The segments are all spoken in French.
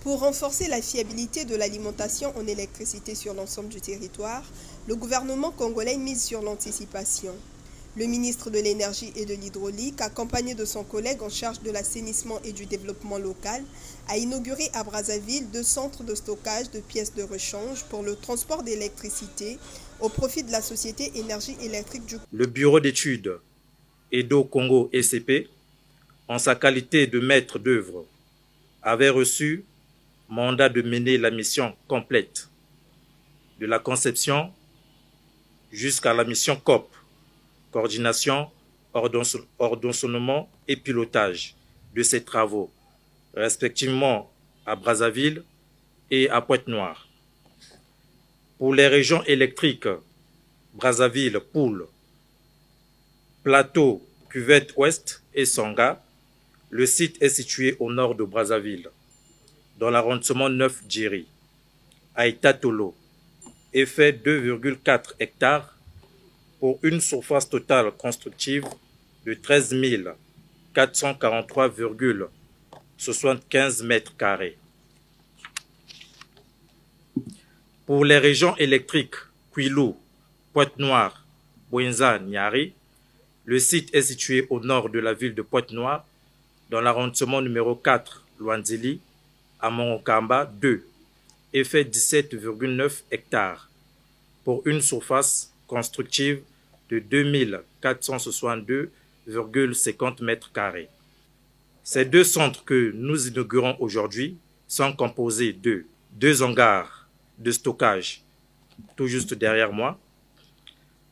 Pour renforcer la fiabilité de l'alimentation en électricité sur l'ensemble du territoire, le gouvernement congolais mise sur l'anticipation. Le ministre de l'Énergie et de l'Hydraulique, accompagné de son collègue en charge de l'assainissement et du développement local, a inauguré à Brazzaville 2 centres de stockage de pièces de rechange pour le transport d'électricité au profit de la société Énergie électrique du Congo. Le bureau d'études Edo Congo ECP, en sa qualité de maître d'œuvre, avait reçu mandat de mener la mission complète, de la conception jusqu'à la mission COP, coordination, ordonnancement et pilotage de ces travaux, respectivement à Brazzaville et à Pointe-Noire. Pour les régions électriques, Brazzaville, Poule, Plateau, Cuvette Ouest et Sanga, le site est situé au nord de Brazzaville, dans l'arrondissement 9 Djiri, à Itatolo, et fait 2,4 hectares pour une surface totale constructive de 13 443,75 mètres carrés. Pour les régions électriques Kwilu, Pointe-Noire, Bouenza, Niari, le site est situé au nord de la ville de Pointe-Noire, dans l'arrondissement numéro 4, Luanzili, à Monokamba 2, et fait 17,9 hectares pour une surface constructive de 2462,50 mètres carrés. Ces 2 centres que nous inaugurons aujourd'hui sont composés de 2 hangars de stockage, tout juste derrière moi,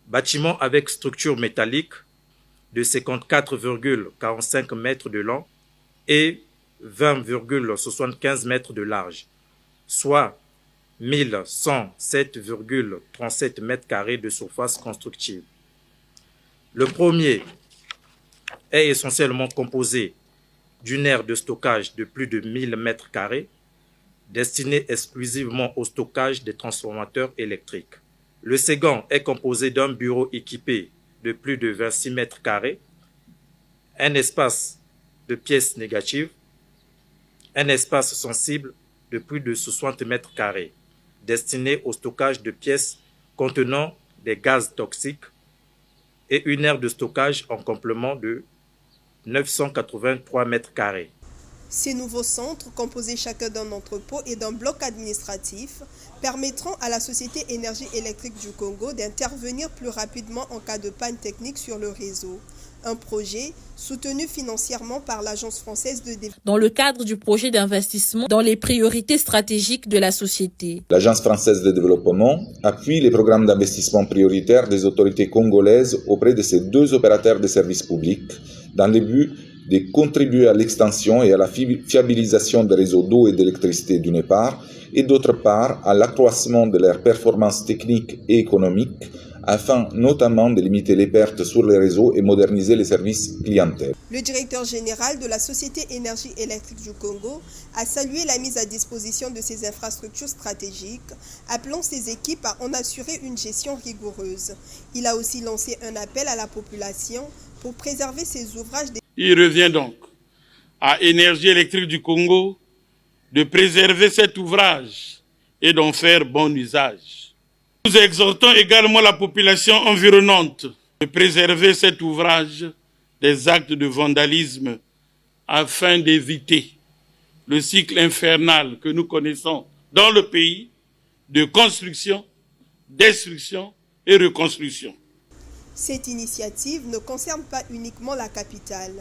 bâtiments avec structure métallique de 54,45 mètres de long et 20,75 mètres de large, soit 1107,37 mètres carrés de surface constructive. Le premier est essentiellement composé d'une aire de stockage de plus de 1000 mètres carrés, destinée exclusivement au stockage des transformateurs électriques. Le second est composé d'un bureau équipé de plus de 26 mètres carrés, un espace de pièces négatives, un espace sensible de plus de 60 mètres carrés, destiné au stockage de pièces contenant des gaz toxiques, et une aire de stockage en complément de 983 mètres carrés. Ces nouveaux centres, composés chacun d'un entrepôt et d'un bloc administratif, permettront à la Société Énergie électrique du Congo d'intervenir plus rapidement en cas de panne technique sur le réseau. Un projet soutenu financièrement par l'Agence française de développement. Dans le cadre du projet d'investissement dans les priorités stratégiques de la société. L'Agence française de développement appuie les programmes d'investissement prioritaires des autorités congolaises auprès de ces 2 opérateurs de services publics dans le but de contribuer à l'extension et à la fiabilisation des réseaux d'eau et d'électricité d'une part, et d'autre part à l'accroissement de leurs performances techniques et économiques, afin notamment de limiter les pertes sur les réseaux et moderniser les services clientèle. Le directeur général de la Société Énergie électrique du Congo a salué la mise à disposition de ces infrastructures stratégiques, appelant ses équipes à en assurer une gestion rigoureuse. Il a aussi lancé un appel à la population pour préserver ces ouvrages. Il revient donc à Énergie électrique du Congo de préserver cet ouvrage et d'en faire bon usage. Nous exhortons également la population environnante de préserver cet ouvrage des actes de vandalisme afin d'éviter le cycle infernal que nous connaissons dans le pays de construction, destruction et reconstruction. Cette initiative ne concerne pas uniquement la capitale.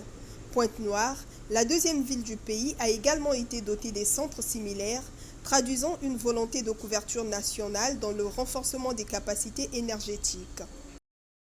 Pointe-Noire, la 2e ville du pays, a également été dotée des centres similaires, traduisant une volonté de couverture nationale dans le renforcement des capacités énergétiques.